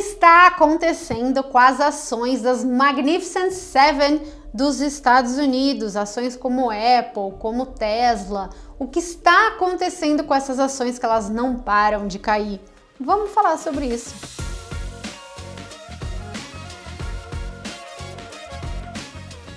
está acontecendo com as ações das Magnificent Seven dos Estados Unidos? Ações como Apple, como Tesla. O que está acontecendo com essas ações que elas não param de cair? Vamos falar sobre isso.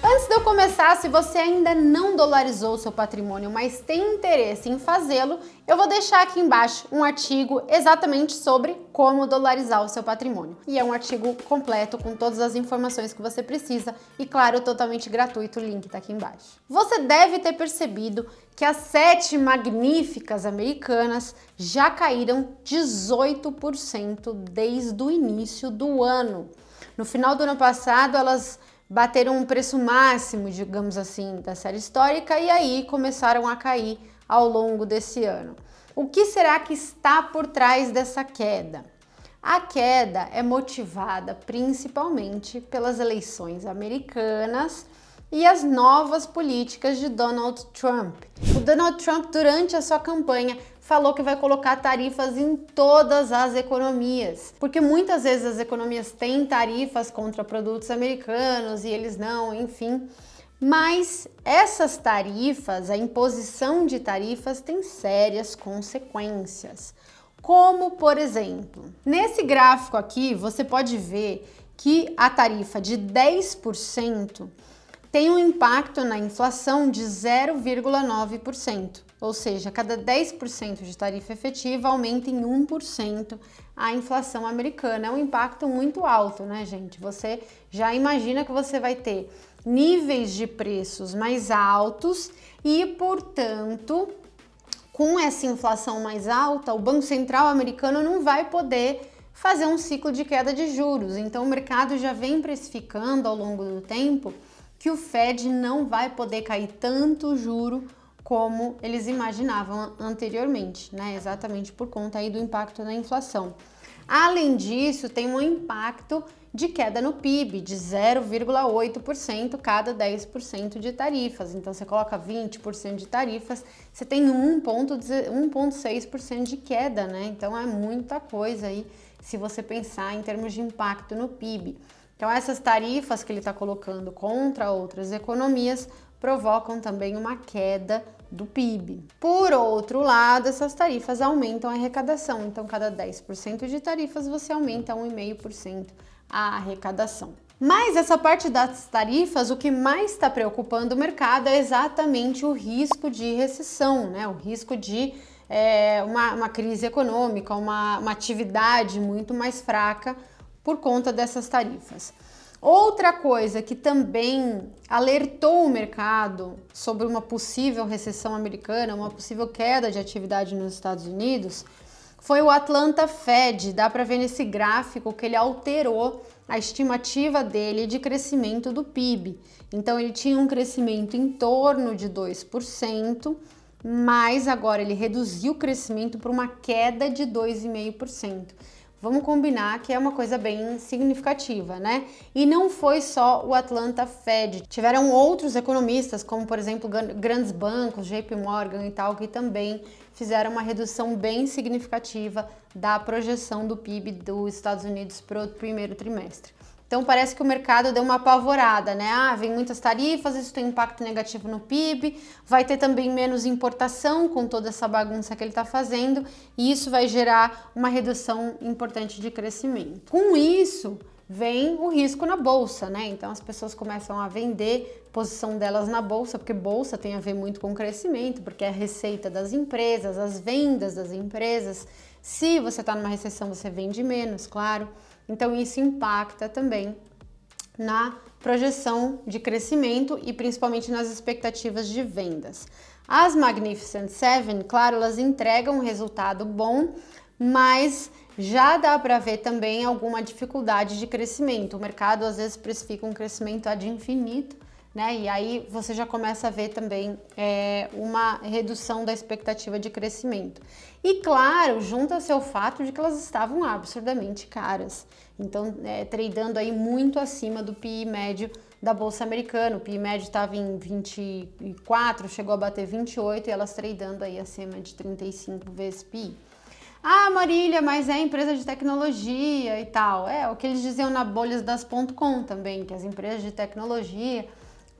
Antes de eu começar, se você ainda não dolarizou o seu patrimônio, mas tem interesse em fazê-lo, eu vou deixar aqui embaixo um artigo exatamente sobre como dolarizar o seu patrimônio. E é um artigo completo com todas as informações que você precisa e, claro, totalmente gratuito, o link tá aqui embaixo. Você deve ter percebido que as 7 magníficas americanas já caíram 18% desde o início do ano. No final do ano passado, elas bateram um preço máximo, digamos assim, da série histórica e aí começaram a cair ao longo desse ano. O que será que está por trás dessa queda? A queda é motivada principalmente pelas eleições americanas e as novas políticas de Donald Trump. O Donald Trump, durante a sua campanha, falou que vai colocar tarifas em todas as economias, porque muitas vezes as economias têm tarifas contra produtos americanos e eles não, enfim. Mas essas tarifas, a imposição de tarifas tem sérias consequências. Como, por exemplo, nesse gráfico aqui, você pode ver que a tarifa de 10% tem um impacto na inflação de 0,9%, ou seja, cada 10% de tarifa efetiva aumenta em 1% a inflação americana. É um impacto muito alto, né, gente? Você já imagina que você vai ter níveis de preços mais altos e, portanto, com essa inflação mais alta, o Banco Central americano não vai poder fazer um ciclo de queda de juros. Então, o mercado já vem precificando ao longo do tempo que o Fed não vai poder cair tanto juro como eles imaginavam anteriormente, né? Exatamente por conta aí do impacto na inflação. Além disso, tem um impacto de queda no PIB de 0,8% cada 10% de tarifas. Então, você coloca 20% de tarifas, você tem 1,6% de queda, né? Então, é muita coisa aí se você pensar em termos de impacto no PIB. Então, essas tarifas que ele está colocando contra outras economias provocam também uma queda do PIB. Por outro lado, essas tarifas aumentam a arrecadação. Então, cada 10% de tarifas, você aumenta 1,5% a arrecadação. Mas essa parte das tarifas, o que mais está preocupando o mercado é exatamente o risco de recessão, né? O risco de uma crise econômica, uma atividade muito mais fraca por conta dessas tarifas. Outra coisa que também alertou o mercado sobre uma possível recessão americana, uma possível queda de atividade nos Estados Unidos, foi o Atlanta Fed. Dá para ver nesse gráfico que ele alterou a estimativa dele de crescimento do PIB. Então ele tinha um crescimento em torno de 2%, mas agora ele reduziu o crescimento para uma queda de 2,5%. Vamos combinar que é uma coisa bem significativa, né? E não foi só o Atlanta Fed. Tiveram outros economistas, como por exemplo grandes bancos, JP Morgan e tal, que também fizeram uma redução bem significativa da projeção do PIB dos Estados Unidos para o primeiro trimestre. Então parece que o mercado deu uma apavorada, né? Vem muitas tarifas, isso tem impacto negativo no PIB, vai ter também menos importação com toda essa bagunça que ele está fazendo e isso vai gerar uma redução importante de crescimento. Com isso, vem o risco na bolsa, né? Então as pessoas começam a vender posição delas na bolsa, porque bolsa tem a ver muito com crescimento, porque é a receita das empresas, as vendas das empresas. Se você está numa recessão, você vende menos, claro. Então isso impacta também na projeção de crescimento e principalmente nas expectativas de vendas. As Magnificent Seven, claro, elas entregam um resultado bom, mas já dá para ver também alguma dificuldade de crescimento. O mercado às vezes precifica um crescimento ad infinito, né? E aí você já começa a ver também uma redução da expectativa de crescimento. E claro, junta-se ao fato de que elas estavam absurdamente caras. Então, tradando aí muito acima do PI médio da Bolsa Americana. O PI médio estava em 24, chegou a bater 28 e elas tradando aí acima de 35 vezes PI. Ah, Marília, mas é empresa de tecnologia e tal. É o que eles diziam na bolhas das .com também, que as empresas de tecnologia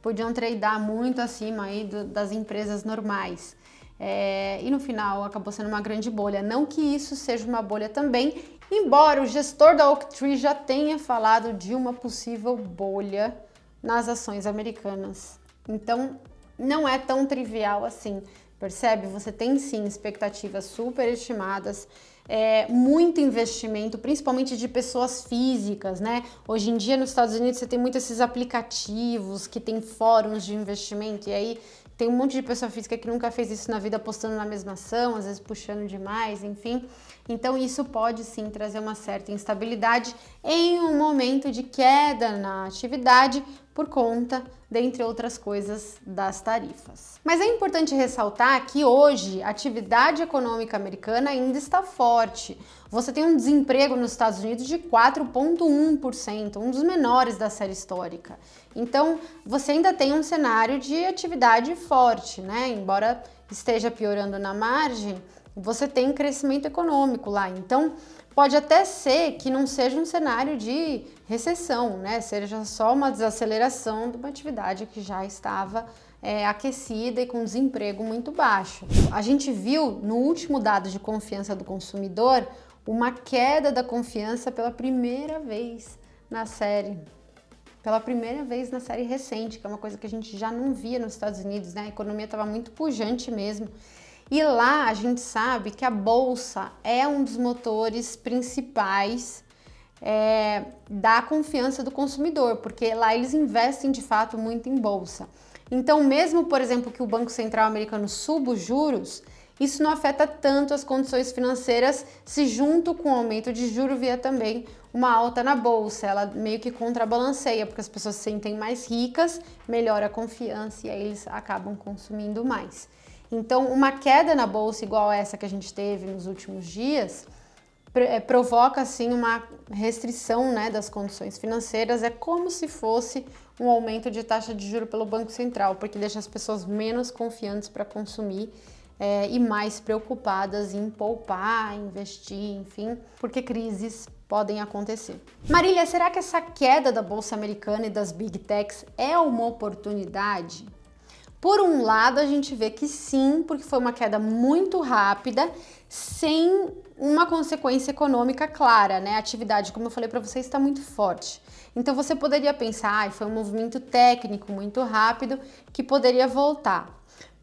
podiam tradear muito acima aí das empresas normais. E no final acabou sendo uma grande bolha. Não que isso seja uma bolha também, embora o gestor da Oaktree já tenha falado de uma possível bolha nas ações americanas. Então, não é tão trivial assim, percebe? Você tem sim expectativas superestimadas, muito investimento, principalmente de pessoas físicas, né? Hoje em dia nos Estados Unidos você tem muitos esses aplicativos que tem fóruns de investimento e aí tem um monte de pessoa física que nunca fez isso na vida apostando na mesma ação, às vezes puxando demais, enfim. Então isso pode sim trazer uma certa instabilidade em um momento de queda na atividade por conta, dentre outras coisas, das tarifas. Mas é importante ressaltar que hoje a atividade econômica americana ainda está forte. Você tem um desemprego nos Estados Unidos de 4,1%, um dos menores da série histórica. Então, você ainda tem um cenário de atividade forte, né? Embora esteja piorando na margem, você tem crescimento econômico lá. Então, pode até ser que não seja um cenário de recessão, né? Seja só uma desaceleração de uma atividade que já estava aquecida e com desemprego muito baixo. A gente viu no último dado de confiança do consumidor uma queda da confiança pela primeira vez na série. Pela primeira vez na série recente, que é uma coisa que a gente já não via nos Estados Unidos, né? A economia estava muito pujante mesmo. E lá a gente sabe que a bolsa é um dos motores principais da confiança do consumidor, porque lá eles investem de fato muito em bolsa. Então, mesmo, por exemplo, que o Banco Central americano suba os juros, isso não afeta tanto as condições financeiras se junto com o aumento de juros vier também uma alta na bolsa. Ela meio que contrabalanceia, porque as pessoas se sentem mais ricas, melhora a confiança e aí eles acabam consumindo mais. Então, uma queda na bolsa igual essa que a gente teve nos últimos dias provoca, assim, uma restrição, né, das condições financeiras. É como se fosse um aumento de taxa de juros pelo Banco Central, porque deixa as pessoas menos confiantes para consumir e mais preocupadas em poupar, investir, enfim, porque crises podem acontecer. Marília, será que essa queda da Bolsa Americana e das Big Techs é uma oportunidade? Por um lado, a gente vê que sim, porque foi uma queda muito rápida, sem uma consequência econômica clara, né? A atividade, como eu falei para vocês, está muito forte. Então você poderia pensar, foi um movimento técnico muito rápido que poderia voltar.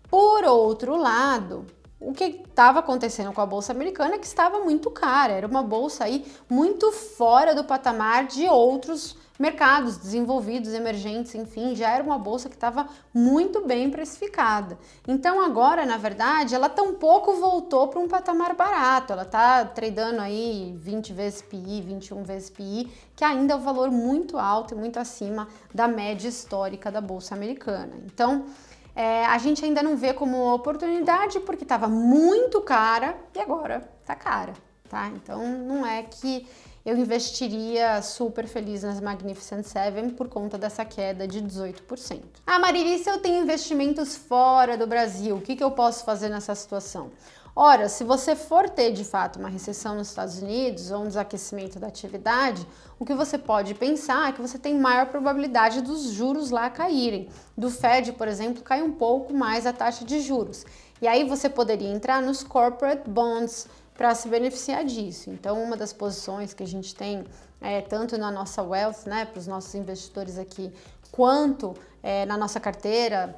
Por outro lado, o que estava acontecendo com a Bolsa Americana é que estava muito cara, era uma bolsa aí muito fora do patamar de outros mercados desenvolvidos, emergentes, enfim, já era uma bolsa que estava muito bem precificada. Então agora, na verdade, ela tampouco voltou para um patamar barato, ela está tradando aí 20 vezes PI, 21 vezes PI, que ainda é um valor muito alto e muito acima da média histórica da Bolsa Americana. Então, a gente ainda não vê como uma oportunidade porque estava muito cara e agora está cara, tá? Então não é que eu investiria super feliz nas Magnificent Seven por conta dessa queda de 18%. Ah, Marília, se eu tenho investimentos fora do Brasil, o que eu posso fazer nessa situação? Ora, se você for ter de fato uma recessão nos Estados Unidos ou um desaquecimento da atividade, o que você pode pensar é que você tem maior probabilidade dos juros lá caírem. Do Fed, por exemplo, cai um pouco mais a taxa de juros. E aí você poderia entrar nos corporate bonds para se beneficiar disso. Então, uma das posições que a gente tem, tanto na nossa wealth, né, para os nossos investidores aqui, quanto na nossa carteira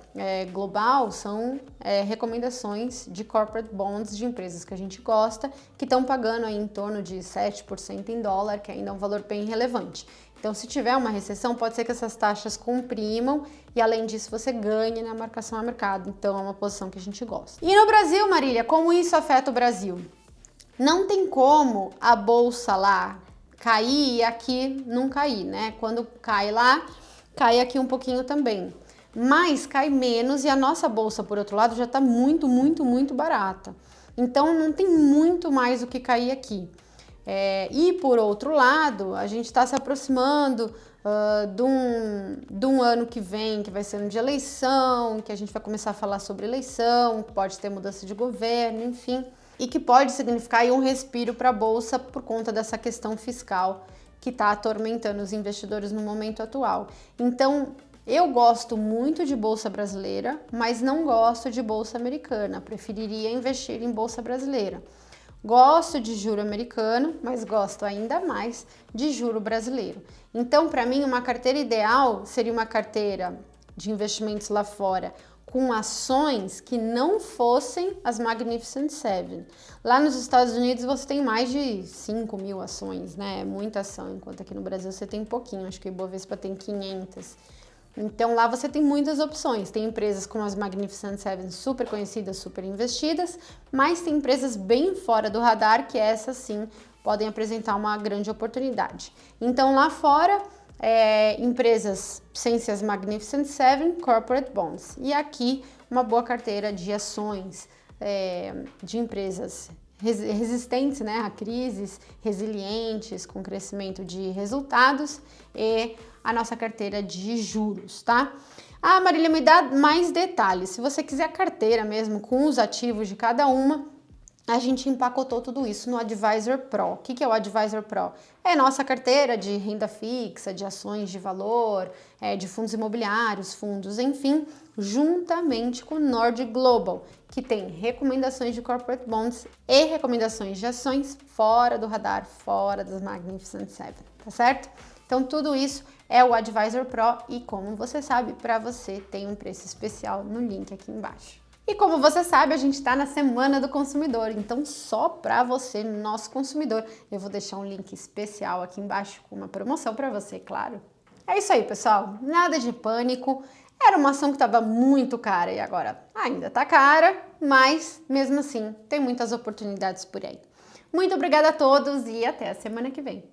global, são recomendações de corporate bonds de empresas que a gente gosta, que estão pagando aí em torno de 7% em dólar, que ainda é um valor bem relevante. Então, se tiver uma recessão, pode ser que essas taxas comprimam e, além disso, você ganhe na marcação a mercado. Então, é uma posição que a gente gosta. E no Brasil, Marília, como isso afeta o Brasil? Não tem como a bolsa lá cair e aqui não cair, né? Quando cai lá, cai aqui um pouquinho também. Mas cai menos e a nossa bolsa, por outro lado, já está muito, muito, muito barata. Então não tem muito mais o que cair aqui. E por outro lado, a gente está se aproximando de um ano que vem, que vai ser ano de eleição, que a gente vai começar a falar sobre eleição, pode ter mudança de governo, enfim. e que pode significar aí um respiro para a bolsa por conta dessa questão fiscal que está atormentando os investidores no momento atual. Então, eu gosto muito de bolsa brasileira, mas não gosto de bolsa americana. Preferiria investir em bolsa brasileira. Gosto de juro americano, mas gosto ainda mais de juro brasileiro. Então, para mim, uma carteira ideal seria uma carteira de investimentos lá fora com ações que não fossem as Magnificent Seven. Lá nos Estados Unidos você tem mais de 5 mil ações, né? É muita ação, enquanto aqui no Brasil você tem pouquinho, acho que o Ibovespa tem 500. Então lá você tem muitas opções, tem empresas como as Magnificent Seven super conhecidas, super investidas, mas tem empresas bem fora do radar que essas sim podem apresentar uma grande oportunidade. Então lá fora, empresas sem ser as Magnificent Seven, Corporate Bonds. E aqui uma boa carteira de ações de empresas resistentes, né, a crises, resilientes, com crescimento de resultados e a nossa carteira de juros, tá? Ah, Marília, me dá mais detalhes. Se você quiser a carteira mesmo com os ativos de cada uma, a gente empacotou tudo isso no Advisor Pro. O que é o Advisor Pro? É nossa carteira de renda fixa, de ações de valor, de fundos imobiliários, fundos, enfim, juntamente com o Nordic Global, que tem recomendações de corporate bonds e recomendações de ações fora do radar, fora das Magnificent Seven, tá certo? Então tudo isso é o Advisor Pro e, como você sabe, para você tem um preço especial no link aqui embaixo. E como você sabe, a gente está na Semana do Consumidor, então só para você, nosso consumidor, eu vou deixar um link especial aqui embaixo com uma promoção para você, claro. É isso aí, pessoal, nada de pânico, era uma ação que estava muito cara e agora ainda está cara, mas mesmo assim tem muitas oportunidades por aí. Muito obrigada a todos e até a semana que vem.